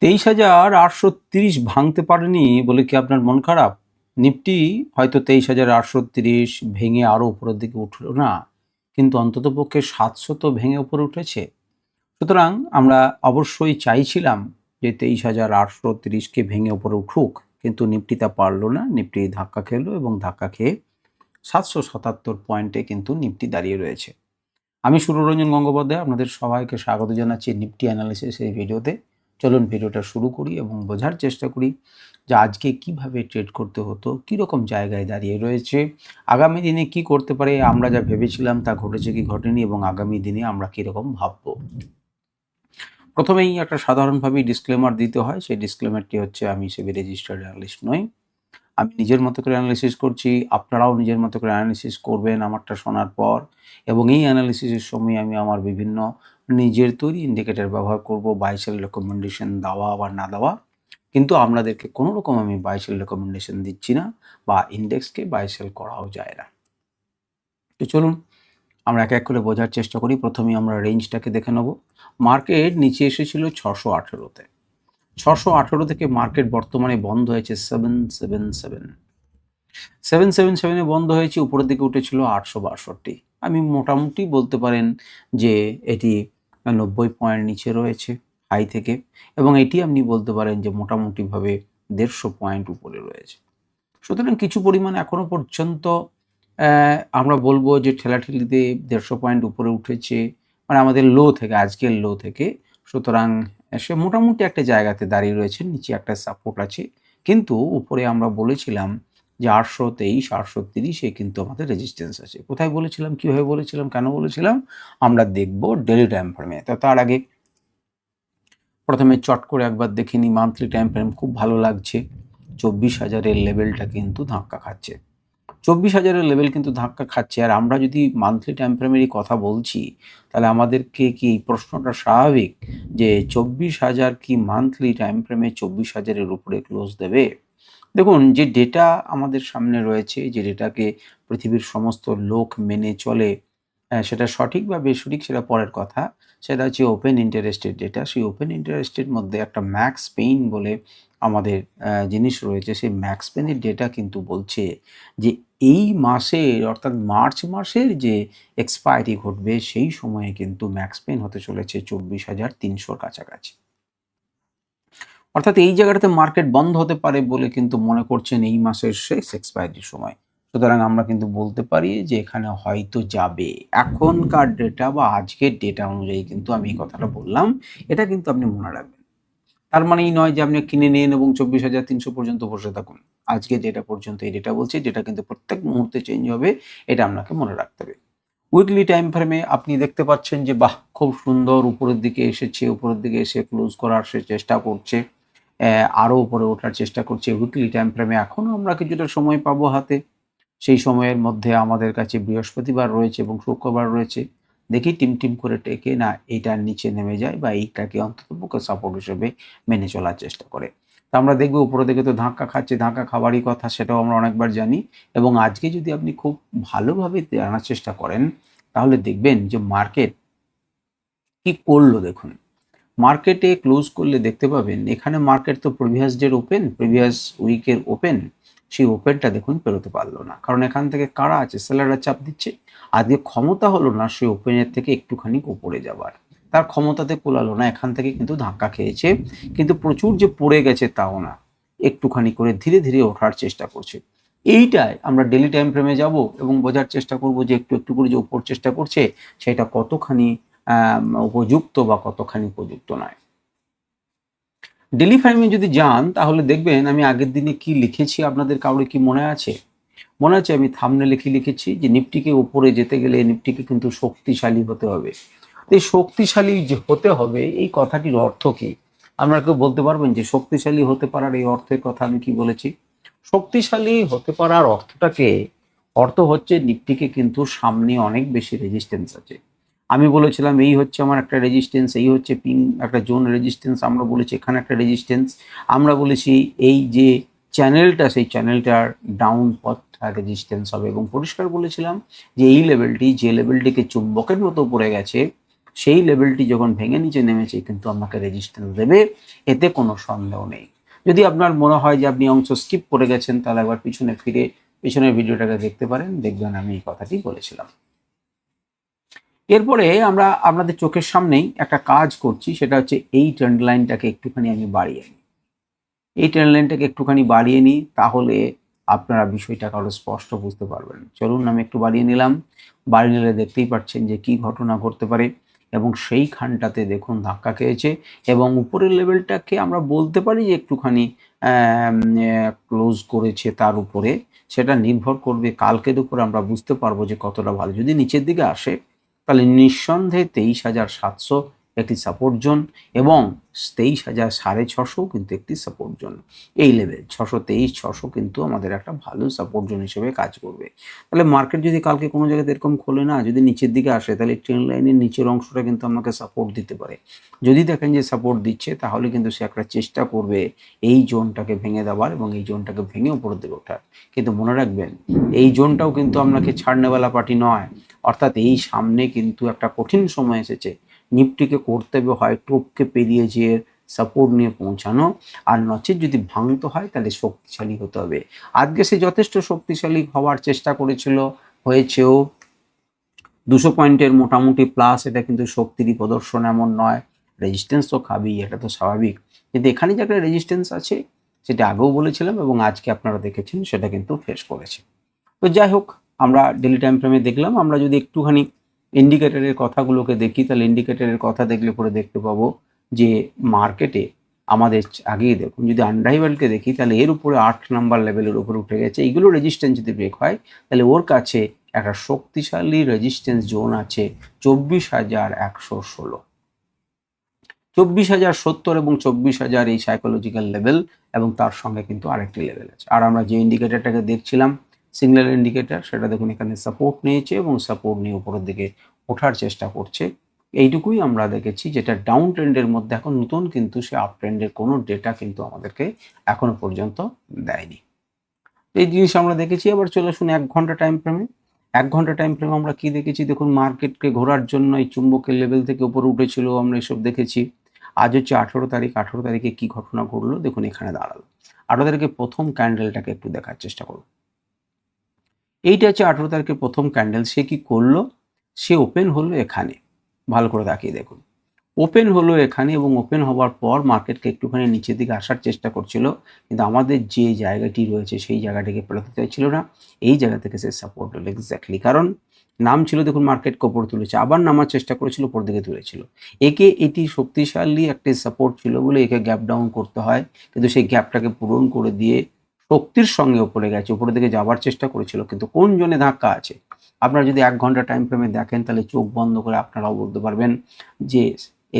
23,830 ভাঙতে পারেনি বলে কি আপনার মন খারাপ? নিফটি হয়তো 23,830 ভেঙে আরো উপরের দিকে উঠলো না, কিন্তু অন্ততপক্ষে 700 তো ভেঙে উপরে উঠেছে। সুতরাং আমরা অবশ্যই চাইছিলাম যে 23,830কে ভেঙে উপরে উঠুক, কিন্তু নিফটি তা পারল না। নিফটি ধাক্কা খেলো এবং ধাক্কা খেয়ে 777 পয়েন্টে কিন্তু নিফটি দাঁড়িয়ে রয়েছে। আমি সুররঞ্জন গঙ্গোপাধ্যায়, আপনাদের সবাইকে স্বাগত জানাচ্ছি নিফটি অ্যানালিসিস এই ভিডিওতে। চলুন ভিডিওটা শুরু করি এবং বোঝার চেষ্টা করি যে আজকে কিভাবে ট্রেড করতে হতো, কীরকম জায়গায় দাঁড়িয়ে রয়েছে, আগামী দিনে কি করতে পারে, আমরা যা ভেবেছিলাম তা ঘটেছে কি ঘটেনি এবং আগামী দিনে আমরা কীরকম ভাববো। প্রথমেই একটা সাধারণভাবেই ডিসক্লেমার দিতে হয়। সেই ডিসক্লেমারটি হচ্ছে, আমি সেবি রেজিস্টার্ড অ্যানালিস্ট নই। আমি নিজের মতো করে অ্যানালিসিস করছি, আপনারাও নিজের মতো করে অ্যানালিসিস করবেন আমারটা শোনার পর, এবং এই অ্যানালিসিসের সময় আমি আমার বিভিন্ন নিজের তৈরি ইন্ডিকেটর ব্যবহার করব, বাই সেল রেকমেন্ডেশন দেওয়া বা না দেওয়া। কিন্তু আপনাদেরকে কোনো রকম আমি বাই সেল রেকমেন্ডেশন দিচ্ছি না, বা ইন্ডেক্সকে বাই সেল করাও যায় না। তো চলুন আমরা এক এক করে বোঝার চেষ্টা করি। প্রথমেই আমরা রেঞ্জটাকে দেখে নেব। মার্কেট নিচে এসেছিল 618-তে। 618 থেকে মার্কেট বর্তমানে বন্ধ হয়েছে 777 বন্ধ হয়েছে, উপরের দিকে উঠেছিল 862। আমি মোটামুটি বলতে পারেন যে এটি 90 পয়েন্ট নিচে রয়েছে হাই থেকে, এবং এটি আপনি বলতে পারেন যে মোটামুটিভাবে 150 পয়েন্ট উপরে রয়েছে। সুতরাং কিছু পরিমাণ এখনো পর্যন্ত আমরা বলবো যে ঠেলাঠেলিতে 150 পয়েন্ট উপরে উঠেছে, মানে আমাদের লো থেকে, আজকের লো থেকে। সুতরাং সে মোটামুটি একটা জায়গাতে দাঁড়িয়ে রয়েছে, নিচে একটা সাপোর্ট আছে, কিন্তু উপরে আমরা বলেছিলাম যে 823-830 কিন্তু আমাদের রেজিস্ট্যান্স আছে। কোথায় বলেছিলাম, কীভাবে বলেছিলাম, কেন বলেছিলাম, আমরা দেখব ডেইলি টাইম ফ্রেমে। তো তার আগে প্রথমে চট করে একবার দেখে নিই মান্থলি টাইম ফ্রেম। খুব ভালো লাগছে, 24,000-এর লেভেলটা কিন্তু ধাক্কা খাচ্ছে। 24,000-এর লেভেল কিন্তু ধাক্কা খাচ্ছে। আর আমরা যদি মান্থলি টাইম ফ্রেমেরই কথা বলছি, তাহলে আমাদেরকে কি প্রশ্নটা স্বাভাবিক যে 24,000 কি মান্থলি টাইম ফ্রেমে 24,000-এর উপরে ক্লোজ দেবে? দেখুন, যে ডেটা আমাদের সামনে রয়েছে, যে ডেটাকে পৃথিবীর সমস্ত লোক মেনে চলে, সেটা সঠিক বা বেসঠিক সেটা পরের কথা। সেটা হচ্ছে ওপেন ইন্টারেস্টের ডেটা। সেই ওপেন ইন্টারেস্টের মধ্যে একটা ম্যাক্স পেইন বলে আমাদের জিনিস রয়েছে। সেই ম্যাক্স পেইনের ডেটা কিন্তু বলছে যে এই মাসের, অর্থাৎ মার্চ মাসের যে এক্সপায়ারি ঘটবে, সেই সময়ে কিন্তু ম্যাক্স পেইন হতে চলেছে 24,300-র কাছাকাছি। অর্থাৎ এই জায়গাটাতে মার্কেট বন্ধ হতে পারে বলে কিন্তু মনে করছেন এই মাসের শেষ এক্সপায়ারির সময়। সুতরাং আমরা কিন্তু বলতে পারি যে এখানে হয়তো যাবে। এখনকার ডেটা বা আজকের ডেটা অনুযায়ী কিন্তু আমি এই কথাটা বললাম। এটা কিন্তু আপনি মনে রাখবেন। তার মানে এই নয় যে আপনি কিনে নিন এবং 24,300 পর্যন্ত বসে থাকুন। আজকে ডেটা পর্যন্ত এই ডেটা বলছি, ডেটা কিন্তু প্রত্যেক মুহূর্তে চেঞ্জ হবে, এটা আপনাকে মনে রাখতে হবে। উইকলি টাইম ফ্রেমে আপনি দেখতে পাচ্ছেন যে বাহ, খুব সুন্দর উপরের দিকে এসেছে, উপরের দিকে এসে ক্লোজ করার সে চেষ্টা করছে, আরও উপরে ওঠার চেষ্টা করছে। উইকলি টাইম ফ্রেমে এখনও আমরা কিছুটা সময় পাবো হাতে। সেই সময়ের মধ্যে আমাদের কাছে বৃহস্পতিবার রয়েছে এবং শুক্রবার রয়েছে। দেখি টিম করে টেকে না এইটার নিচে নেমে যায়, বা এইটাকে অন্ততপক্ষে সাপোর্ট হিসেবে মেনে চলার চেষ্টা করে। তো আমরা দেখব উপরের দিকে তো ধাক্কা খাচ্ছে, ধাক্কা খাওয়ারই কথা, সেটাও আমরা অনেকবার জানি। এবং আজকে যদি আপনি খুব ভালোভাবে জানার চেষ্টা করেন, তাহলে দেখবেন যে মার্কেট কি করলো। দেখুন, মার্কেটে ক্লোজ করলে দেখতে পাবেন এখানে মার্কেট তো প্রিভিয়াস উইকের ওপেন, সেই ওপেনটা দেখুন পেরোতে পারলো না। কারণ এখান থেকে কারা আছে, সেলাররা চাপ দিচ্ছে। আজকে ক্ষমতা হলো না সেই ওপেনের থেকে একটুখানি উপরে যাবার, তার ক্ষমতাতে কোলালো না, এখান থেকে কিন্তু ধাক্কা খেয়েছে। কিন্তু প্রচুর যে পড়ে গেছে তাও না, একটুখানি করে ধীরে ধীরে ওঠার চেষ্টা করছে। এইটাই আমরা ডেলি টাইম ফ্রেমে যাব এবং বোঝার চেষ্টা করব যে একটু একটু করে যে ওপর চেষ্টা করছে, সেটা কতখানি উপযুক্ত বা কতখানি উপযুক্ত নয়। ডেলি ফ্রেমে যদি যান, তাহলে দেখবেন আমি আগের দিনে কি লিখেছি, আপনাদের কারোর কি মনে আছে? মনে আছে আমি থাম্বনেলে কি লিখেছি, যে নিফটিকে উপরে যেতে গেলে নিফটিকে কিন্তু শক্তিশালী হতে হবে। তো এই শক্তিশালী যে হতে হবে, এই কথাটির অর্থ কি? আপনারা কেউ বলতে পারবেন যে শক্তিশালী হতে পারার এই অর্থের কথা আমি কি বলেছি? শক্তিশালী হতে পারার অর্থ হচ্ছে নিফটিকে কিন্তু সামনে অনেক বেশি রেজিস্ট্যান্স আছে। আমি বলেছিলাম এই হচ্ছে আমার একটা রেজিস্ট্যান্স, এই হচ্ছে একটা জোন রেজিস্ট্যান্স। আমরা বলেছি এখানে একটা রেজিস্ট্যান্স। আমরা বলেছি এই যে চ্যানেলটা, সেই চ্যানেলটার ডাউন পথটা রেজিস্ট্যান্স হবে, এবং পরিষ্কার বলেছিলাম যে এই লেভেলটি, যে লেভেলটিকে চুম্বকের মতো পড়ে গেছে, সেই লেভেলটি যখন ভেঙে নিচে নেমেছে কিন্তু আপনাকে রেজিস্ট্যান্স দেবে, এতে কোনো সন্দেহ নেই। যদি আপনার মনে হয় যে আপনি অংশ স্কিপ করে গেছেন, তাহলে একবার পিছনে ফিরে পিছনের ভিডিওটাকে দেখতে পারেন, দেখবেন আমি এই কথাটি বলেছিলাম। এরপরে আমরা আপনাদের চোখের সামনেই একটা কাজ করছি, সেটা হচ্ছে এই ট্রেন্ড লাইনটাকে একটুখানি আমি বাড়িয়ে নিই। এই ট্রেন্ড লাইনটাকে একটুখানি বাড়িয়ে নিই, তাহলে আপনারা বিষয়টাকে আরও স্পষ্ট বুঝতে পারবেন। চলুন আমি একটু বাড়িয়ে নিলাম। বাড়িয়ে নিলে দেখতেই পাচ্ছেন যে কি ঘটনা ঘটতে পারে, এবং সেইখানটাতে দেখুন ধাক্কা খেয়েছে, এবং উপরের লেভেলটাকে আমরা বলতে পারি যে একটুখানি ক্লোজ করেছে তার উপরে। সেটা নির্ভর করবে কালকের উপরে, আমরা বুঝতে পারবো যে কতটা ভালো। যদি নিচের দিকে আসে তাহলে নিঃসন্দেহে 23,700 একটি সাপোর্ট জোন, এবং 23,650 কিন্তু একটি সাপোর্ট জোন। এই লেভেল 623-600 কিন্তু আমাদের একটা ভালো সাপোর্ট জোন হিসেবে কাজ করবে। তাহলে মার্কেট যদি কালকে কোনো জায়গাতে এরকম খোলে না, যদি নিচের দিকে আসে, তাহলে ট্রেন্ড লাইনের নিচের অংশটা কিন্তু আমাকে সাপোর্ট দিতে পারে। যদি দেখেন যে সাপোর্ট দিচ্ছে, তাহলে কিন্তু সে একটা চেষ্টা করবে এই জোনটাকে ভেঙে দেওয়ার, এবং এই জোনটাকে ভেঙে উপরের দিকে ওঠার। কিন্তু মনে রাখবেন, এই জোনটাও কিন্তু আপনাকে ছাড়নেওয়ালা পার্টি নয়। অর্থাৎ এই সামনে কিন্তু একটা কঠিন সময় এসেছে, নিফটিকে করতে হবে হয় টপকে পেরিয়ে যেয়ে সাপোর্ট নিয়ে পৌঁছানো, আর নচেত যদি ভাঙতে হয় তাহলে শক্তিশালী হতে হবে। আজকে সে যথেষ্ট শক্তিশালী হওয়ার চেষ্টা করেছিল, হয়েছেও 200 পয়েন্টের মোটামুটি প্লাস। এটা কিন্তু শক্তিরই প্রদর্শন এমন নয়, রেজিস্ট্যান্স তো খাবেই, এটা তো স্বাভাবিক। কিন্তু এখানে যে একটা রেজিস্ট্যান্স আছে, সেটা আগেও বলেছিলাম এবং আজকে আপনারা দেখেছেন সেটা কিন্তু ফেস করেছে। তো যাই হোক, আমরা ডেলি টাইম ফ্রেমে দেখলাম। আমরা যদি একটুখানি ইন্ডিকেটরের কথাগুলোকে দেখি, তাহলে ইন্ডিকেটরের কথা দেখলে পরে দেখতে পাবো যে মার্কেটে আমাদের আগেই দেখুন, যদি আনরাইভালকে দেখি তাহলে এর উপরে 8 নাম্বার লেভেলের উপরে উঠে গেছে। এইগুলো রেজিস্ট্যান্স যদি ব্রেক হয়, তাহলে ওর কাছে একটা শক্তিশালী রেজিস্ট্যান্স জোন আছে 24,116, 24,070 এবং 24,000 এই সাইকোলজিক্যাল লেভেল, এবং তার সঙ্গে কিন্তু আরেকটি লেভেল আছে। আর আমরা যে ইন্ডিকেটরটাকে দেখছিলাম সিগন্যাল ইন্ডিকেটর, সেটা দেখুন এখানে সাপোর্ট নিয়েছে এবং সাপোর্ট নিয়ে উপরের দিকে ওঠার চেষ্টা করছে। এইটুকুই আমরা দেখেছি, যেটা ডাউন ট্রেন্ডের মধ্যে। এখন নতুন কিন্তু সে আপ ট্রেন্ডের কোনো ডেটা কিন্তু আমাদেরকে এখনো পর্যন্ত দেয়নি। এই জিনিস আমরা দেখেছি। আবার চলে আসুন 1 ঘন্টা টাইম ফ্রেমে। 1 ঘন্টা টাইম ফ্রেমে আমরা কি দেখেছি দেখুন, মার্কেটকে ঘোরার জন্য এই চুম্বকের লেভেল থেকে উপরে উঠেছিল, আমরা এসব দেখেছি। আজ হচ্ছে 18 তারিখ। 18 তারিখে কি ঘটনা ঘটলো দেখুন, এখানে দাঁড়ালো। 18 তারিখে প্রথম ক্যান্ডেলটাকে একটু দেখার চেষ্টা করুন। এইটা হচ্ছে 18 তারিখের প্রথম ক্যান্ডেল। সে কি করলো? সে ওপেন হলো এখানে, ভালো করে তাকিয়ে দেখুন। ওপেন হলো এখানে, এবং ওপেন হওয়ার পর মার্কেটকে একটুখানি নিচের দিকে আসার চেষ্টা করছিল, কিন্তু আমাদের যে জায়গাটি রয়েছে সেই জায়গাটিকে পেরোতে চাইছিল না। এই জায়গা থেকে সে সাপোর্ট হলো এক্স্যাক্টলি, কারণ নাম ছিল দেখুন, মার্কেটকে ওপরে তুলেছে, আবার নামার চেষ্টা করেছিল, উপর দিকে তুলেছিল। একে এটি শক্তিশালী একটি সাপোর্ট ছিল বলে একে গ্যাপ ডাউন করতে হয়, কিন্তু সেই গ্যাপটাকে পূরণ করে দিয়ে শক্তির সঙ্গে উপরে গেছে, উপরের দিকে যাওয়ার চেষ্টা করেছিল। কিন্তু কোন জোনে ধাক্কা আছে, আপনারা যদি 1 ঘন্টা টাইম ফ্রেমে দেখেন, তাহলে চোখ বন্ধ করে আপনারাও বলতে পারবেন যে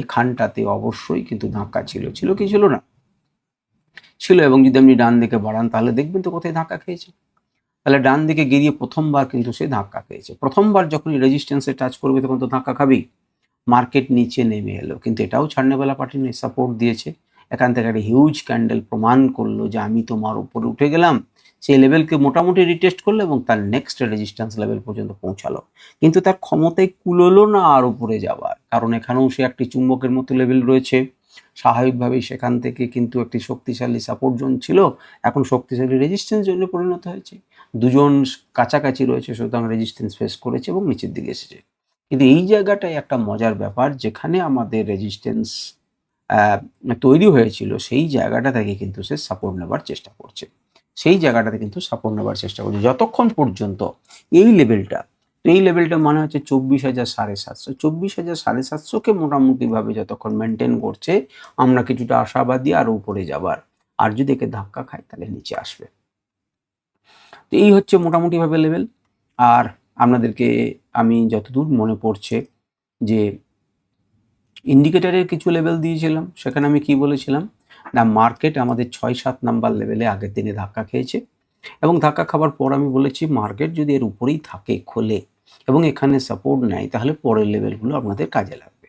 এখানটাতে অবশ্যই কিন্তু ধাক্কা ছিল। ছিল কি ছিল না? ছিল। এবং যদি আপনি ডান দিকে বাড়ান, তাহলে দেখবেন তো কোথায় ধাক্কা খেয়েছে। তাহলে ডান দিকে গিয়ে প্রথমবার কিন্তু সে ধাক্কা খেয়েছে। প্রথমবার যখনই রেজিস্ট্যান্সে টাচ করবে, তখন তো ধাক্কা খাবেই। মার্কেট নিচে নেমে এলো, কিন্তু এটাও ছাড়নেওয়ালা পার্টি নেই, সাপোর্ট দিয়েছে। এখান থেকে একটা হিউজ ক্যান্ডেল প্রমাণ করলো যে আমি তোমার উপরে উঠে গেলাম। সেই লেভেলকে মোটামুটি রিটেস্ট করলো এবং তার নেক্সট রেজিস্ট্যান্স লেভেল পর্যন্ত পৌঁছালো, কিন্তু তার ক্ষমতায় কুলোলো না আর উপরে যাওয়ার, কারণ এখানেও সে একটি চুম্বকের মতো লেভেল রয়েছে। স্বাভাবিকভাবেই সেখান থেকে কিন্তু একটি শক্তিশালী সাপোর্ট জোন ছিল, এখন শক্তিশালী রেজিস্ট্যান্স জোনে পরিণত হয়েছে। দুজন কাছাকাছি রয়েছে, সুতরাং রেজিস্ট্যান্স ফেস করেছে এবং নিচের দিকে এসেছে। কিন্তু এই জায়গাটায় একটা মজার ব্যাপার, যেখানে আমাদের রেজিস্ট্যান্স তৈরি হয়েছিল, সেই জায়গাটা থেকে কিন্তু সে সাপোর্ট নেবার চেষ্টা করছে। সেই জায়গাটাতে কিন্তু সাপোর্ট নেবার চেষ্টা করছে যতক্ষণ পর্যন্ত এই লেভেলটা। তো এই লেভেলটা মানে হচ্ছে 24,750। 24,750কে মোটামুটিভাবে যতক্ষণ মেনটেন করছে, আমরা কিছুটা আশাবাদী আর উপরে যাবার। আর যদি একে ধাক্কা খায়, তাহলে নিচে আসবে। তো এই হচ্ছে মোটামুটিভাবে লেভেল। আর আপনাদেরকে আমি যতদূর মনে পড়ছে যে ইন্ডিকেটরের কিছু লেভেল দিয়েছিলাম, সেখানে আমি কি বলেছিলাম না, মার্কেট আমাদের 6-7 নাম্বার লেভেলে আগের দিনে ধাক্কা খেয়েছে, এবং ধাক্কা খাবার পর আমি বলেছি মার্কেট যদি এর উপরেই থাকে, খোলে এবং এখানে সাপোর্ট নেয়, তাহলে পরের লেভেলগুলো আপনাদের কাজে লাগবে।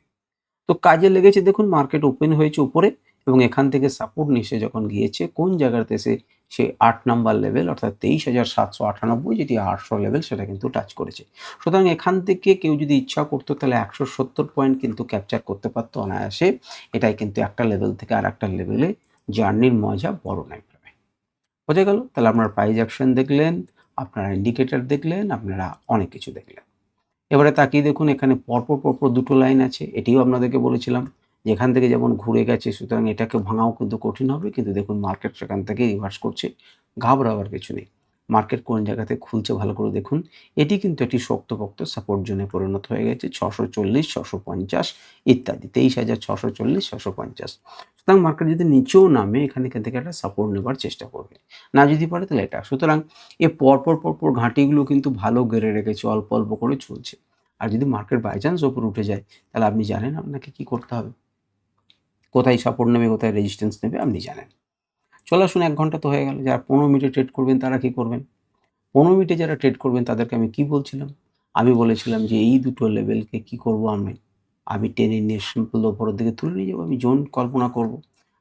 তো কাজে লেগেছে। দেখুন মার্কেট ওপেন হয়েছে উপরে, এবং এখান থেকে সাপোর্ট নিচে যখন গিয়েছে, কোন জায়গাতে সে সে 8 নাম্বার লেভেল অর্থাৎ 23,798 যেটি 800 লেভেল সেটা কিন্তু টাচ করেছে। সুতরাং এখান থেকে কেউ যদি ইচ্ছা করতো তাহলে 170 পয়েন্ট কিন্তু ক্যাপচার করতে পারতো অনায়াসে। এটাই কিন্তু একটা লেভেল থেকে আরেকটা লেভেলে জার্নির মজা বড় নাই ভাবে। বোঝা গেল? তাহলে আপনারা প্রাইস অ্যাকশন দেখলেন, আপনারা ইন্ডিকেটর দেখলেন, আপনারা অনেক কিছু দেখলেন। এবারে তাকিয়ে দেখুন এখানে পরপর 2 টো লাইন আছে। এটিও আপনাদেরকে বলেছিলাম যে এখান থেকে যেমন ঘুরে গেছে সুতরাং এটাকে ভাঙাও কিন্তু কঠিন হবে। কিন্তু দেখুন মার্কেট সেখান থেকে রিভার্স করছে। ঘাবড়াবার কিছু নেই। মার্কেট কোন জায়গাতে খুলছে ভালো করে দেখুন। এটি কিন্তু একটি শক্তপোক্ত সাপোর্ট জোনে পরিণত হয়ে গেছে 640, 650 ইত্যাদি। 23,640, 650। সুতরাং মার্কেট যদি নিচেও নামে এখান থেকে একটা সাপোর্ট নেবার চেষ্টা করবে। না যদি পারে তাহলে এটা। সুতরাং এ পরপর ঘাঁটিগুলো কিন্তু ভালো গেড়ে রেখেছে, অল্প করে চলছে। আর যদি মার্কেট বাই চান্স উপরে উঠে যায় তাহলে আপনি জানেন আপনাকে কি করতে হবে। কোথায় সাপোর্ট নেবে, কোথায় রেজিস্ট্যান্স নেবে আপনি জানেন। চলে আসুন ১ ঘন্টা তো হয়ে গেল। যারা ১৫ মিনিটে ট্রেড করবেন তারা কি করবেন? ১৫ মিনিটে যারা ট্রেড করবেন তাদেরকে আমি কি বলছিলাম? আমি বলেছিলাম যে এই দুটো লেভেলকে কি করব আমি টেনে নিয়ে সিম্পল উপরের দিকে তুলে নিয়ে যাবো। আমি জোন কল্পনা করব।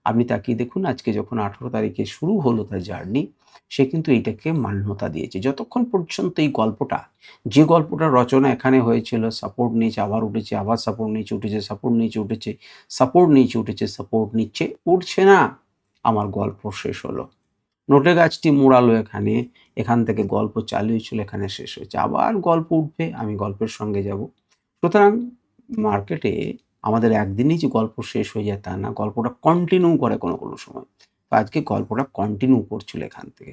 আপনি তাকিয়ে দেখুন আজকে যখন ১৮ তারিখে শুরু হলো তার জার্নি, সে কিন্তু এইটাকে মান্যতা দিয়েছে। যতক্ষণ পর্যন্ত এই গল্পটা, যে গল্পটার রচনা এখানে হয়েছিল সাপোর্ট নিয়েছে, আবার উঠেছে, আবার সাপোর্ট নিচে উঠেছে, সাপোর্ট নিচে উঠেছে, সাপোর্ট নিচে উঠেছে, সাপোর্ট নিচে উঠছে না, আমার গল্প শেষ হলো। নোটে গাছটি মোড়ালো এখানে, এখান থেকে গল্প চালুই ছিল, এখানে শেষ হয়েছে। আবার গল্প উঠবে, আমি গল্পের সঙ্গে যাব। সুতরাং মার্কেটে আমাদের একদিনেই যে গল্প শেষ হয়ে যায় তা না, গল্পটা কন্টিনিউ করে কোনো সময়। তো আজকে গল্পটা কন্টিনিউ করছিল এখান থেকে।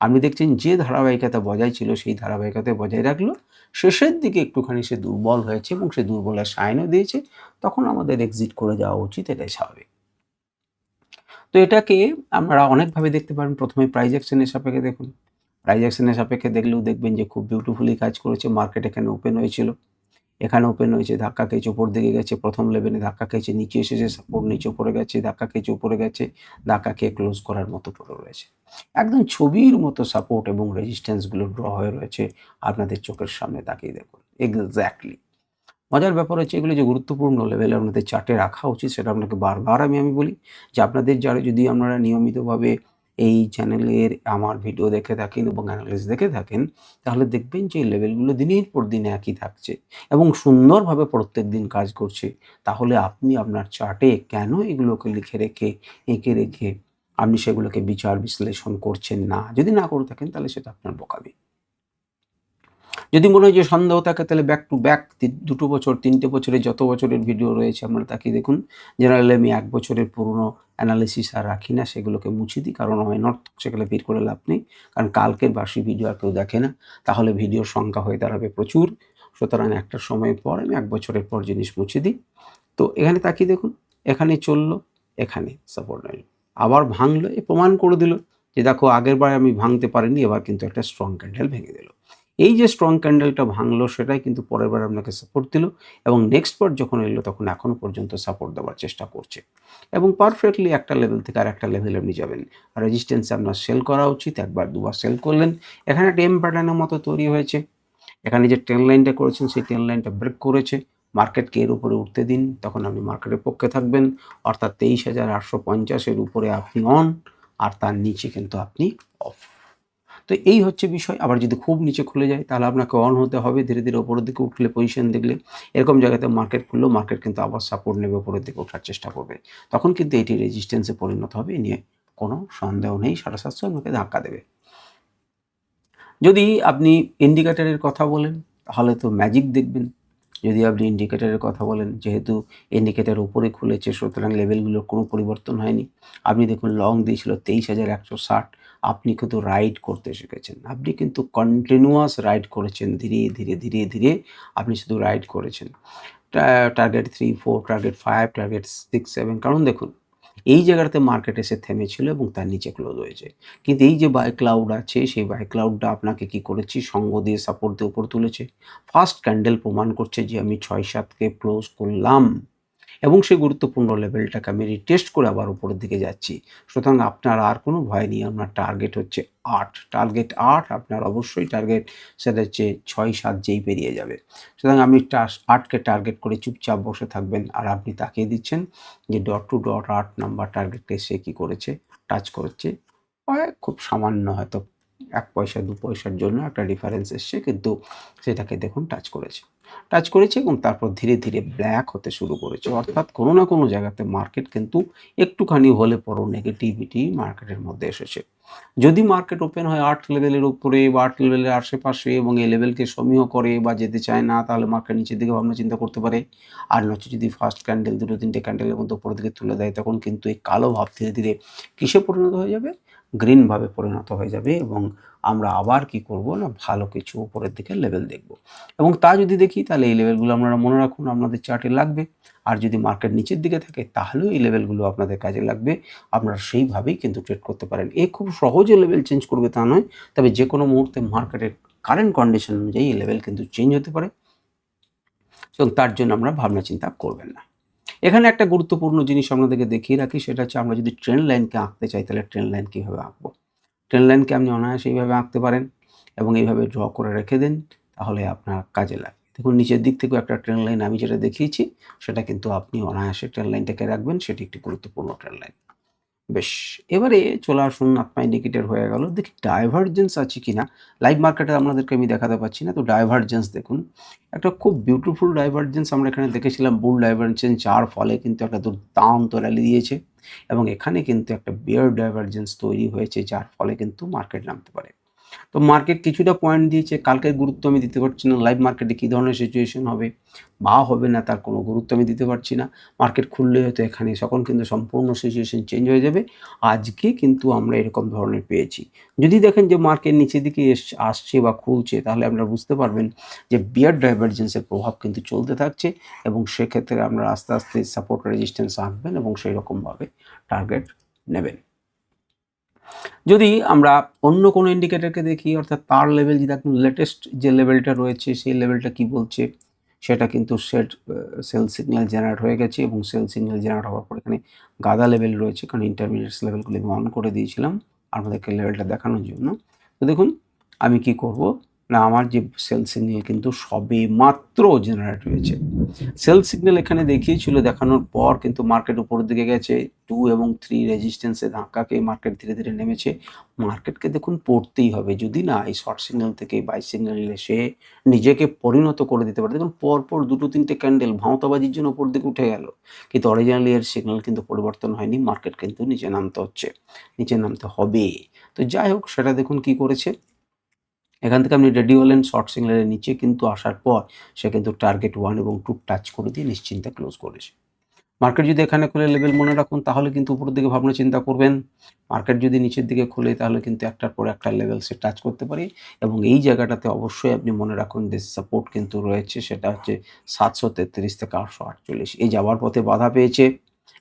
আপনি দেখছেন যে ধারাবাহিকতা বজায় ছিল সেই ধারাবাহিকতা বজায় রাখলো। শেষের দিকে একটুখানি সে দুর্বল হয়েছে এবং সে দুর্বলের সাইনও দিয়েছে। তখন আমাদের এক্সিট করে যাওয়া উচিত, এটাই স্বাভাবিক। তো এটাকে আপনারা অনেকভাবে দেখতে পারেন। ১ম এ প্রাইস অ্যাকশন এর সাপেক্ষে দেখুন। প্রাইস অ্যাকশন এর সাপেক্ষে দেখলেও দেখবেন যে খুব বিউটিফুলি কাজ করেছে। মার্কেট এখানে ওপেন হয়েছিল। এখানে ওপেন হয়েছে, ধাক্কা খেয়েছে, উপর দিকে গেছে, প্রথম লেভেলে ধাক্কা খেয়েছে, নিচে এসেছে, সাপোর্ট নিচে উপরে গেছে, ধাক্কা খেয়েছে, উপরে গেছে, ধাক্কা খেয়ে ক্লোজ করার মতো পড়ে রয়েছে। একদম ছবির মতো সাপোর্ট এবং রেজিস্ট্যান্স গুলো ড্র হয়ে রয়েছে। আপনাদের চোখের সামনে তাকিয়ে দেখুন। এক্সাক্টলি। মজার ব্যাপার হচ্ছে এগুলো যে গুরুত্বপূর্ণ লেভেলে আপনাদের চার্টে রাখা উচিত সেটা আপনাকে বারবার আমি বলি যে আপনাদের যারা যদি আপনারা নিয়মিতভাবে এই চ্যানেলের আমার ভিডিও দেখে থাকেন এবং অ্যানালিস দেখে থাকেন তাহলে দেখবেন যে এই লেভেলগুলো দিনের পর দিন একই থাকছে এবং সুন্দরভাবে প্রত্যেক দিন কাজ করছে। তাহলে আপনি আপনার চার্টে কেন এগুলোকে লিখে রেখে এঁকে রেখে আপনি সেগুলোকে বিচার বিশ্লেষণ করছেন না? যদি না করে থাকেন তাহলে সেটা আপনার বোকামি। যদি মনে হয় যে সন্দেহ থাকে তাহলে ব্যাক টু ব্যাক ২ বছর ৩টে বছরের যত বছরের ভিডিও রয়েছে আপনারা তাকিয়ে দেখুন। জেনারেলি আমি ১ বছরের পুরনো অ্যানালিসিস আর রাখি না, সেগুলোকে মুছে দিই। কারণ অনর্থক সেগুলো বের করে লাভ নেই। কারণ কালকের বাসি ভিডিও আর কেউ দেখে না। তাহলে ভিডিওর সংখ্যা হয়ে দাঁড়াবে প্রচুর। সুতরাং একটা সময় পর আমি ১ বছরের পর জিনিস মুছে দিই। তো এখানে তাকিয়ে দেখুন, এখানে চললো, এখানে সাপোর্ট নিল। আবার ভাঙলো, এ প্রমাণ করে দিল যে দেখো আগেরবার আমি ভাঙতে পারিনি, এবার কিন্তু একটা স্ট্রং ক্যান্ডেল ভেঙে দিল। এই যে স্ট্রং ক্যান্ডেলটা ভাঙলো সেটাই কিন্তু পরের বার আপনাকে সাপোর্ট দিল এবং নেক্সট বার যখন এলো তখন এখনো পর্যন্ত সাপোর্ট দেওয়ার চেষ্টা করছে এবং পারফেক্টলি একটা লেভেল থেকে আর একটা লেভেলে আপনি যাবেন। আর রেজিস্ট্যান্সে আপনার সেল করা উচিত। একবার দুবার সেল করলেন, এখানে একটা এম প্যাটার্নের মতো তৈরি হয়েছে। এখানে যে ট্রেন লাইনটা করেছেন সেই ট্রেন লাইনটা ব্রেক করেছে। মার্কেটকে এর উপরে উঠতে দিন, তখন আপনি মার্কেটের পক্ষে থাকবেন। অর্থাৎ 23,850 এর উপরে আপনি অন আর তার নিচে কিন্তু আপনি অফ। তো এই হচ্ছে বিষয়। আবার যদি খুব নিচে খুলে যায় তাহলে আপনাকে অন হতে হবে। ধীরে উপরের দিকে উঠলে পজিশন দেখলে এরকম জায়গাতে মার্কেট খুললেও মার্কেট কিন্তু আবার সাপোর্ট নেবে, উপরের দিকে ওঠার চেষ্টা করবে। তখন কিন্তু এটি রেজিস্ট্যান্সে পরিণত হবে। এ নিয়ে কোনো সন্দেহ নেই। 750 আপনাকে ধাক্কা দেবে। যদি আপনি ইন্ডিকেটরের কথা বলেন তাহলে তো ম্যাজিক দেখবেন। যদি আপনি ইন্ডিকেটরের কথা বলেন, যেহেতু ইন্ডিকেটর উপরে খুলেছে সুতরাং লেভেলগুলোর কোনো পরিবর্তন হয়নি। আপনি দেখুন লং দিয়েছিল 23,160, আপনি কিন্তু রাইড করতে শিখেছেন। আপনি কিন্তু কন্টিনিউয়াস রাইড করেছেন। ধীরে আপনি শুধু রাইড করেছেন। Target 3, 4, target 5, target 6, 7। কারণ দেখুন এই জায়গাটাতে মার্কেট এসে থেমেছিল এবং তার নিচে ক্লোজ হয়েছে। কিন্তু এই যে বাই ক্লাউড আছে সেই বাই ক্লাউডটা আপনাকে কি করেছে, সঙ্গ দিয়ে সাপোর্ট দিয়ে উপরে তুলেছে। ফার্স্ট ক্যান্ডেল প্রমাণ করছে যে আমি ৬-৭ কে ক্লোজ করলাম এবং সেই গুরুত্বপূর্ণ লেভেলটাকে আমি রিটেস্ট করে আবার উপরের দিকে যাচ্ছি। সুতরাং আপনার আর কোনো ভয় নেই। আপনার টার্গেট হচ্ছে ৮, টার্গেট ৮। আপনার অবশ্যই টার্গেট সেটা হচ্ছে ৬-৭ যেই পেরিয়ে যাবে। সুতরাং আপনি ৮কে টার্গেট করে চুপচাপ বসে থাকবেন আর আপনি তাকিয়ে দিচ্ছেন যে ডট টু ডট ৮ নাম্বার টার্গেটকে সে কী করেছে, টাচ করেছে। হয় খুব সামান্য, হয়তো 1 পয়সা 2 পয়সার জন্য একটা ডিফারেন্স এসছে, কিন্তু সেটাকে দেখুন টাচ করেছে এবং তারপর ধীরে ধীরে ব্ল্যাক হতে শুরু করেছে। অর্থাৎ কোনো না কোনো জায়গাতে মার্কেট কিন্তু একটুখানি হলে পরও নেগেটিভিটি মার্কেটের মধ্যে এসেছে। যদি মার্কেট ওপেন হয় 8 লেভেলের উপরে বা 8 লেভেলের আশেপাশে এবং এই লেভেলকে সমীহ করে বা যেতে চায় না, তাহলে মার্কেট নিচের দিকে ভাবনা চিন্তা করতে পারে। আর নয়তো যদি ফার্স্ট ক্যান্ডেল 2 3টে ক্যান্ডেলের মধ্যে উপরের দিকে তুলে দেয়, তখন কিন্তু এই কালো ভাব ধীরে ধীরে কিসে পরিণত হয়ে যাবে? গ্রিন ভাবে পরিণত হয়ে যাবে এবং আমরা আবার কি করব না, ভালো কিছু উপরের দিকে লেভেল দেখব। এবং তা যদি দেখি তাহলে এই লেভেলগুলো আপনারা মনে রাখুন, আপনাদের চার্টে লাগবে। আর যদি মার্কেট নিচের দিকে থাকে তাহলেও এই লেভেলগুলো আপনাদের কাজে লাগবে। আপনারা সেইভাবেই কিন্তু ট্রেড করতে পারেন। খুব সহজে লেভেল চেঞ্জ করবে তা নয়, তবে যে কোনো মুহূর্তে মার্কেটের কারেন্ট কন্ডিশন অনুযায়ী এই লেভেল কিন্তু চেঞ্জ হতে পারে এবং তার জন্য আমরা ভাবনা চিন্তা করবেন না। এখানে একটা গুরুত্বপূর্ণ জিনিস আপনাদেরকে দেখিয়ে রাখি, সেটা হচ্ছে আমরা যদি ট্রেন্ড লাইনকে আঁকতে চাই তাহলে ট্রেন্ড লাইন কীভাবে আঁকবো। ট্রেন্ড লাইনকে আপনি অনায়াসে এইভাবে আঁকতে পারেন এবং এইভাবে ড্র করে রেখে দেন, তাহলে আপনার কাজে লাগবে। দেখুন নিচের দিক থেকেও একটা ট্রেন্ড লাইন আমি যেটা দেখিয়েছি, সেটা কিন্তু আপনি অনায়াসে ট্রেন্ড লাইনটাকে রাখবেন, সেটি একটি গুরুত্বপূর্ণ ট্রেন্ড লাইন। বেশ, এবারে চলে আসুন, আত্মা ইন্ডিকেটর হয়ে গেল। দেখি ডাইভারজেন্স আছে কিনা। লাইভ মার্কেটে আপনাদেরকে আমি দেখাতে পাচ্ছি না, তো ডাইভারজেন্স দেখুন। একটা খুব বিউটিফুল ডাইভারজেন্স আমরা এখানে দেখেছিলাম, বুল ডাইভারজেন্স, যার ফলে কিন্তু একটা দুর্দান্ত র্যালি দিয়েছে এবং এখানে কিন্তু একটা বিয়ার ডাইভারজেন্স তৈরি হয়েছে, যার ফলে কিন্তু মার্কেট নামতে পারে। তো মার্কেট কিছুটা পয়েন্ট দিয়েছে, কালকের গুরুত্ব আমি দিতে পারছি না। লাইভ মার্কেটে কী ধরনের সিচুয়েশন হবে বা হবে না তার কোনো গুরুত্ব আমি দিতে পারছি না। মার্কেট খুললে হয়তো এখানে তখন কিন্তু সম্পূর্ণ সিচুয়েশন চেঞ্জ হয়ে যাবে। আজকে কিন্তু আমরা এরকম ধরনের পেয়েছি। যদি দেখেন যে মার্কেট নিচের দিকে আসছে বা খুলছে, তাহলে আপনারা বুঝতে পারবেন যে বিয়ার ডাইভারজেন্সের প্রভাব কিন্তু চলতে থাকছে এবং সেক্ষেত্রে আমরা আস্তে আস্তে সাপোর্ট রেজিস্ট্যান্স আঁকবেন এবং সেই রকমভাবে টার্গেট নেবেন। যদি আমরা অন্য কোনো ইন্ডিকেটরকে দেখি, অর্থাৎ তার লেভেল, যদি এখন লেটেস্ট যে লেভেলটা রয়েছে সেই লেভেলটা কি বলছে, সেটা কিন্তু সেল সিগন্যাল জেনারেট হয়ে গেছে এবং সেল সিগন্যাল জেনারেট হওয়ার পর এখানে গাদা লেভেল রয়েছে, কারণ ইন্টারমিডিয়েটস লেভেলগুলো আমি অন করে দিয়েছিলাম আপনাদেরকে লেভেলটা দেখানোর জন্য। তো দেখুন আমি কি করব না, আমার যে সেল সিগন্যাল কিন্তু সবে মাত্র জেনারেট হয়েছে। সেল সিগন্যাল এখানে দেখিয়েছিল, দেখানোর পর কিন্তু মার্কেট উপরের দিকে গেছে। 2 এবং 3 রেজিস্ট্যান্সে ধাক্কা খেয়ে মার্কেট ধীরে ধীরে নেমেছে। মার্কেটকে দেখুন পড়তেই হবে, যদি না এই শর্ট সিগন্যাল থেকে বাই সিগন্যালে সে নিজেকে পরিণত করে দিতে পারে। দেখুন পরপর 2-3টে ক্যান্ডেল ভাঁওতাবাজির জন্য উপর দিকে উঠে গেল, কিন্তু অরিজিনালি এর সিগন্যাল কিন্তু পরিবর্তন হয়নি, মার্কেট কিন্তু নিচে নামতে হচ্ছে, নিচে নামতে হবে। তো যাই হোক, সেটা দেখুন কি করেছে। এখান থেকে আপনি রেডি হলেন, শর্ট সিগন্যালের নিচে কিন্তু আসার পর সে কিন্তু টার্গেট 1 এবং 2 টাচ করে দিয়ে নিশ্চিন্তে ক্লোজ করেছে। মার্কেট যদি এখানে খুলে লেভেল মনে রাখুন, তাহলে কিন্তু উপরের দিকে ভাবনা চিন্তা করবেন। মার্কেট যদি নিচের দিকে খুলে, তাহলে কিন্তু একটার পর একটা লেভেল সে টাচ করতে পারে এবং এই জায়গাটাতে অবশ্যই আপনি মনে রাখুন যে সাপোর্ট কিন্তু রয়েছে, সেটা হচ্ছে 733 থেকে 848। এই যাওয়ার পথে বাধা পেয়েছে,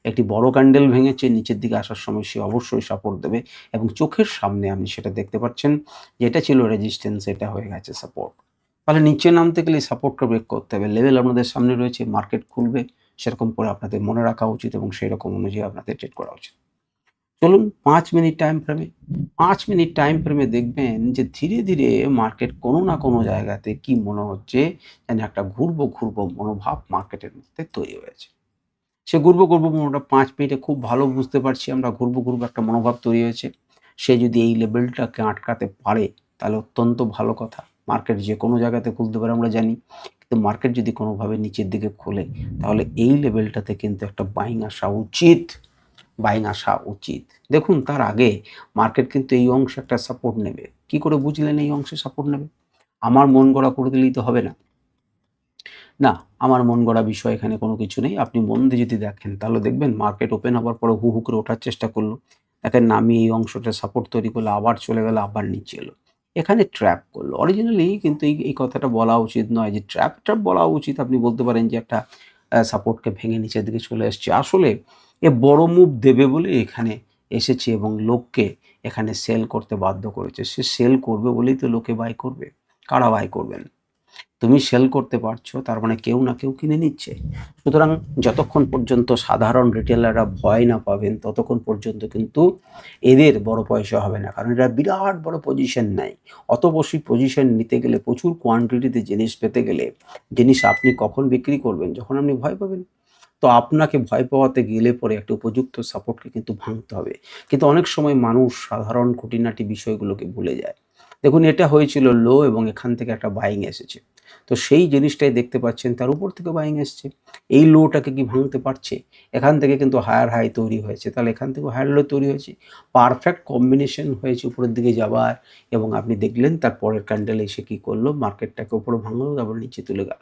একটি বড় ক্যান্ডেল ভেঙেছে, নিচের দিকে আসার সময় সে অবশ্যই সাপোর্ট দেবে এবং চোখের সামনে আপনি সেটা দেখতে পাচ্ছেন যে এটা ছিল রেজিস্ট্যান্স, এটা হয়ে গেছে সাপোর্ট। তাহলে নিচে নামতে গেলে সাপোর্টটা ব্রেক করতে হবে। লেভেল আপনাদের সামনে রয়েছে, মার্কেট খুলবে, সেরকম করে আপনাদের মনে রাখা উচিত এবং সেই রকম অনুযায়ী আপনাদের ট্রেড করা উচিত। চলুন 5 মিনিট টাইম ফ্রেমে, 5 মিনিট টাইম ফ্রেমে দেখবেন যে ধীরে ধীরে মার্কেট কোনো না কোনো জায়গাতে কি মনে হচ্ছে যেন একটা ঘুরবো ঘুরবো মনোভাব মার্কেটের মধ্যে তৈরি হয়েছে। সে ঘুরবো মনোটা 5 মিনিটে খুব ভালো বুঝতে পারছি আমরা, ঘুরবো একটা মনোভাব তৈরি হয়েছে। সে যদি এই লেভেলটাকে আটকাতে পারে তাহলে অত্যন্ত ভালো কথা। মার্কেট যে কোনো জায়গাতে খুলতে পারে আমরা জানি। কিন্তু মার্কেট যদি কোনোভাবে নিচের দিকে খোলে, তাহলে এই লেভেলটাতে কিন্তু একটা বাইং আসা উচিত, বাইং আসা উচিত। দেখুন তার আগে মার্কেট কিন্তু এই অংশে একটা সাপোর্ট নেবে। কি করে বুঝলেন এই অংশে সাপোর্ট নেবে? আমার মন গড়া করে দিলেই তো হবে না। না, আমার মন গড়া বিষয় এখানে কোনো কিছু নেই। আপনি মন দিয়ে যদি দেখেন, তাহলে দেখবেন মার্কেট ওপেন হবার পরে হু, হু করে ওঠার চেষ্টা করল। দেখেন নামিয়ে এই অংশটা সাপোর্ট তৈরি করলো, আবার চলে গেল, আবার নিচে এলো। এখানে ট্র্যাপ করলো। অরিজিনালি কিন্তু এই কথাটা বলা উচিত নয় যে ট্র্যাপ বলা উচিত। আপনি বলতে পারেন যে একটা সাপোর্টকে ভেঙে নিচের দিকে চলে এসছে। আসলে এ বড় মুভ দেবে বলে এখানে এসেছে এবং লোককে এখানে সেল করতে বাধ্য করেছে। সে সেল করবে বলেই তো লোকে বাই করবে। কারা বাই করবেন? তুমি সেল করতে পারছো, তার মানে কেউ না কেউ কিনে নিচ্ছে। সুতরাং যতক্ষণ পর্যন্ত সাধারণ রিটেলাররা ভয় না পাবেন, ততক্ষণ পর্যন্ত কিন্তু এদের বড় পয়সা হবে না, কারণ এরা বিরাট বড় পজিশন নেয়। অত বেশি পজিশন নিতে গেলে, প্রচুর কোয়ান্টিটিতে জিনিস পেতে গেলে, জিনিস আপনি কখন বিক্রি করবেন? যখন আপনি ভয় পাবেন। তো আপনাকে ভয় পাওয়াতে গেলে পরে একটা উপযুক্ত সাপোর্টকে কিন্তু ভাঙতে হবে। কিন্তু অনেক সময় মানুষ সাধারণ খুঁটিনাটি বিষয়গুলোকে ভুলে যায়। দেখুন এটা হয়েছিল লো এবং এখান থেকে একটা বাইং এসেছে। তো সেই জিনিসটাই দেখতে পাচ্ছেন তার উপর থেকে বাইং এসছে। এই লোটাকে কি ভাঙতে পারছে? এখান থেকে কিন্তু হায়ার হাই তৈরি হয়েছে। তাহলে এখান থেকেও হায়ার লো তৈরি হয়েছে। পারফেক্ট কম্বিনেশন হয়েছে উপরের দিকে যাবার এবং আপনি দেখলেন তার পরের ক্যান্ডেল এসে কি করলো? মার্কেটটাকে উপরে ভাঙলো তারপর নিচে তুলে গেল।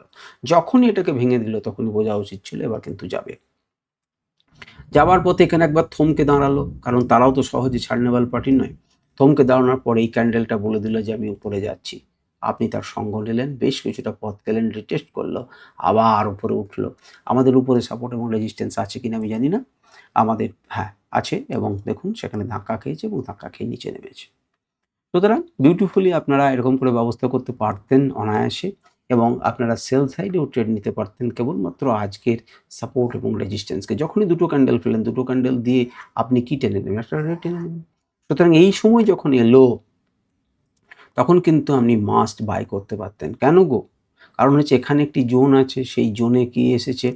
যখনই এটাকে ভেঙে দিল তখনই বোঝা উচিত ছিল এবার কিন্তু যাবে। যাবার পথে এখানে একবার থমকে দাঁড়ালো, কারণ তারাও তো সহজে ছাড় নেওয়ার পার্টি নয়। থমকে দাঁড়ানোর পরে এই ক্যান্ডেলটা বলে দিল যে আমি উপরে যাচ্ছি। আপনি তার সঙ্গ নিলেন, বেশ কিছুটা পথ গেলেন, রিটেস্ট করলো, আবার উপরে উঠলো। আমাদের উপরে সাপোর্ট এবং রেজিস্ট্যান্স আছে কিনা আমি জানি না। আমাদের হ্যাঁ আছে, এবং দেখুন সেখানে ধাক্কা খেয়েছে এবং ধাক্কা খেয়ে নিচে নেমেছে। সুতরাং বিউটিফুলি আপনারা এরকম করে ব্যবস্থা করতে পারতেন অনায়াসে, এবং আপনারা সেল সাইডেও ট্রেড নিতে পারতেন কেবলমাত্র আজকের সাপোর্ট এবং রেজিস্ট্যান্সকে। যখনই দুটো ক্যান্ডেল ফেলেন, দুটো ক্যান্ডেল দিয়ে আপনি কি টেনে নেবেন? একটা রেড টেনে নেবেন। সুতরাং এই সময় যখন এলো তখন কিন্তু আপনি মাস্ট বাই করতে পারতেন। কেন গো? কারণ হচ্ছে এখানে একটি জোন আছে, সেই জোনে কি এসেছে?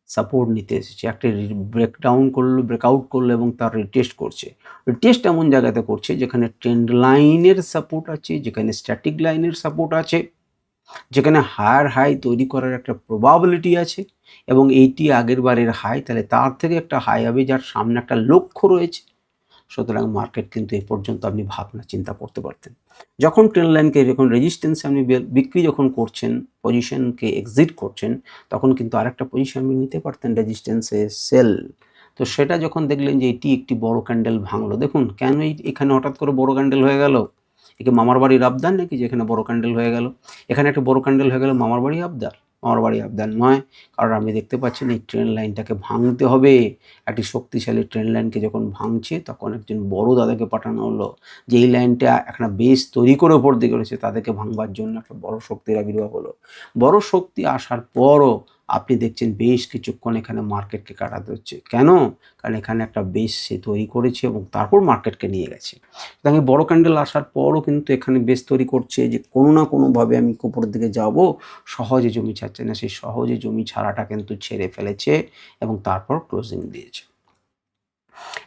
সাপোর্ট নিতে এসেছে। একটা ব্রেকডাউন করলো, ব্রেকআউট করলো এবং তার রিটেস্ট করছে। রিটেস্ট এমন জায়গাতে করছে যেখানে ট্রেন্ড লাইনের সাপোর্ট আছে, যেখানে স্ট্যাটিক লাইনের সাপোর্ট আছে, যেখানে হায়ার হাই তৈরি করার একটা প্রবাবিলিটি আছে, এবং এইটি আগের বারের হাই, তাহলে তার থেকে একটা হাই হবে যার সামনে একটা লক্ষ্য রয়েছে। সুতরাং মার্কেট কিন্তু এ পর্যন্ত আপনি ভাবনা চিন্তা করতে পারতেন। যখন ট্রেন্ড লাইনকে যখন রেজিস্ট্যান্স আপনি বিক্রি যখন করছেন, পজিশনকে এক্সিট করছেন, তখন কিন্তু আরেকটা পজিশন আপনি নিতে পারতেন রেজিস্ট্যান্সে সেল। তো সেটা যখন দেখলেন যে এটি একটি বড় ক্যান্ডেল ভাঙলো, দেখুন কেন এখানে হঠাৎ করে বড় ক্যান্ডেল হয়ে গেল? একে মামার বাড়ির আবদার নাকি যে এখানে বড় ক্যান্ডেল হয়ে গেল? এখানে একটা বড় ক্যান্ডেল হয়ে গেল মামার বাড়ির আবদার? মামার বাড়ির আবদার নয়। কারণ আপনি দেখতে পাচ্ছেন এই ট্রেন্ড লাইনটাকে ভাঙতে হবে। একটি শক্তিশালী ট্রেন্ড লাইনকে যখন ভাঙছে তখন একজন বড় দাদাকে পাঠানো হলো যে এই লাইনটা একটা বেস তৈরি করে ওপর দিকে রয়েছে, তাদেরকে ভাঙবার জন্য একটা বড় শক্তির আবির্ভাব হলো। বড় শক্তি আসার পরও আপনি দেখছেন বেশ কিছুক্ষণ এখানে মার্কেটকে কাটাতে হচ্ছে। কেন? কারণ এখানে একটা বেস সে তৈরি করেছে এবং তারপর মার্কেটকে নিয়ে গেছে। সুতরাং বড় ক্যান্ডেল আসার পরও কিন্তু এখানে বেস তৈরি করছে যে কোনো না কোনোভাবে আমি উপরের দিকে যাব। সহজে জমি ছাড়ছে না, সেই সহজে জমি ছাড়াটা কিন্তু ছেড়ে ফেলেছে এবং তারপর ক্লোজিং দিয়েছে।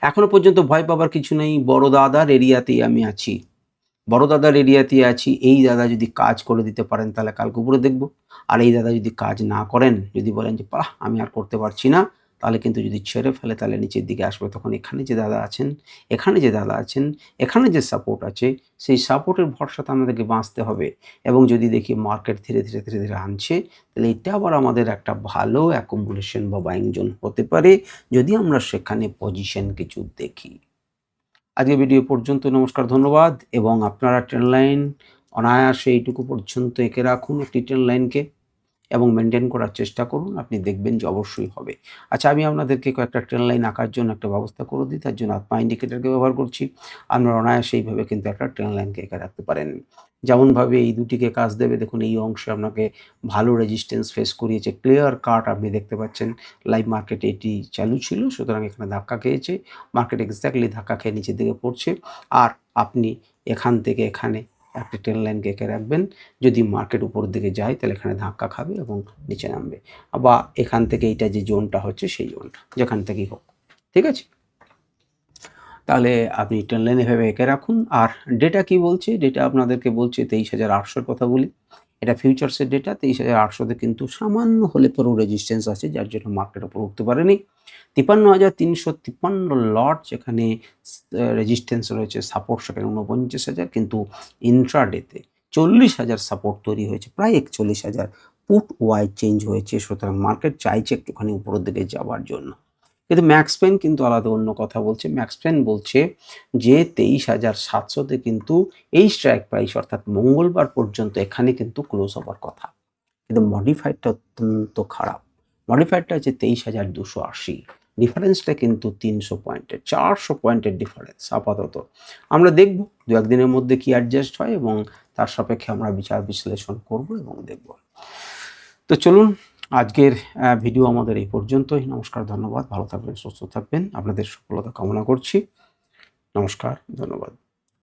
এখনো পর্যন্ত ভয় পাবার কিছু নেই। বড় দাদার এরিয়াতেই আমি আছি, বড় দাদার এরিয়াতেই আছি। এই দাদা যদি কাজ করে দিতে পারেন তাহলে কালকে উপরে দেখব। আর এই দাদা যদি কাজ না করেন, যদি বলেন যে বাহ আমি আর করতে পারছি না, তাহলে কিন্তু যদি ছেড়ে ফেলে তাহলে নিচের দিকে আসবে। তখন এখানে যে দাদা আছেন, এখানে যে দাদা আছেন, এখানে যে সাপোর্ট আছে, সেই সাপোর্টের ভরসাতে আমাদেরকে বাঁচতে হবে। এবং যদি দেখি মার্কেট ধীরে ধীরে ধীরে ধীরে আনছে, তাহলে এটা আবার আমাদের একটা ভালো অ্যাকুমুলেশন বা বাইং জোন হতে পারে, যদি আমরা সেখানে পজিশন কিছু দেখি। আজকে ভিডিও পর্যন্ত, নমস্কার, ধন্যবাদ। এবং আপনারা ট্রেন লাইন অনায়াসে এইটুকু পর্যন্ত এঁকে রাখুন একটি ট্রেন লাইনকে এবং মেনটেন করার চেষ্টা করুন, আপনি দেখবেন যে অবশ্যই হবে। আচ্ছা, আমি আপনাদেরকে কয়েকটা ট্রেন লাইন আঁকার জন্য একটা ব্যবস্থা করে দিই, তার জন্য আত্মা ইন্ডিকেটারকে ব্যবহার করছি। আপনারা অনায়াসে এইভাবে কিন্তু একটা ট্রেন লাইনকে এঁকে রাখতে পারেন। যেমনভাবে এই দুটিকে কাজ দেবে, দেখুন এই অংশে আপনাকে ভালো রেজিস্ট্যান্স ফেস করিয়েছে, ক্লিয়ার কাট আপনি দেখতে পাচ্ছেন লাইভ মার্কেটে এটি চালু ছিল, সুতরাং এখানে ধাক্কা খেয়েছে, মার্কেট এক্স্যাক্টলি ধাক্কা খেয়ে নিচের দিকে পড়ছে। আর আপনি এখান থেকে এখানে একটা ট্রেন লাইনকে এঁকে রাখবেন। যদি মার্কেট উপরের দিকে যায় তাহলে এখানে ধাক্কা খাবে এবং নিচে নামবে, বা এখান থেকে এইটা যে জোনটা হচ্ছে সেই জোনটা যেখান থেকেই হোক, ঠিক আছে? তাহলে আপনি ট্রেন লাইন এভাবে এঁকে রাখুন। আর ডেটা কি বলছে? ডেটা আপনাদেরকে বলছে 23,800-র কথা বলি। এটা ফিউচার্সের ডেটা। 23,800-তে কিন্তু সামান্য হলে পরেও রেজিস্ট্যান্স আছে, যার জন্য মার্কেট উপরে উঠতে পারেনি। 53,353 লট যেখানে রেজিস্ট্যান্স রয়েছে, সাপোর্ট সেখানে 49,000, কিন্তু ইন্ট্রাডেতে 40,000 সাপোর্ট তৈরি হয়েছে, প্রায় 41,000 পুট ওয়াই চেঞ্জ হয়েছে। সুতরাং মার্কেট চাইছে একটুখানি উপরের দিকে যাওয়ার জন্য। কিন্তু ম্যাক্স পেন কিন্তু আলাদা অন্য কথা বলছে। ম্যাক্স পেন বলছে যে 23,700-তে কিন্তু এই স্ট্রাইক প্রাইস অর্থাৎ মঙ্গলবার পর্যন্ত এখানে কিন্তু ক্লোজ হবার কথা। কিন্তু মডিফাইডটা অত্যন্ত খারাপ। মডিফাইডটা হচ্ছে 23,280। ডিফারেন্সটা কিন্তু 300 পয়েন্টের, 400 পয়েন্টের ডিফারেন্স আপাতত। আমরা দেখব 2-1 দিনের মধ্যে কি অ্যাডজাস্ট হয় এবং তার সাপেক্ষে আমরা বিচার বিশ্লেষণ করব এবং দেখব। তো চলুন, আজকের ভিডিও আমাদের এই পর্যন্তই। নমস্কার, ধন্যবাদ। ভালো থাকবেন, সুস্থ থাকবেন। আপনাদের সফলতা কামনা করছি। নমস্কার, ধন্যবাদ।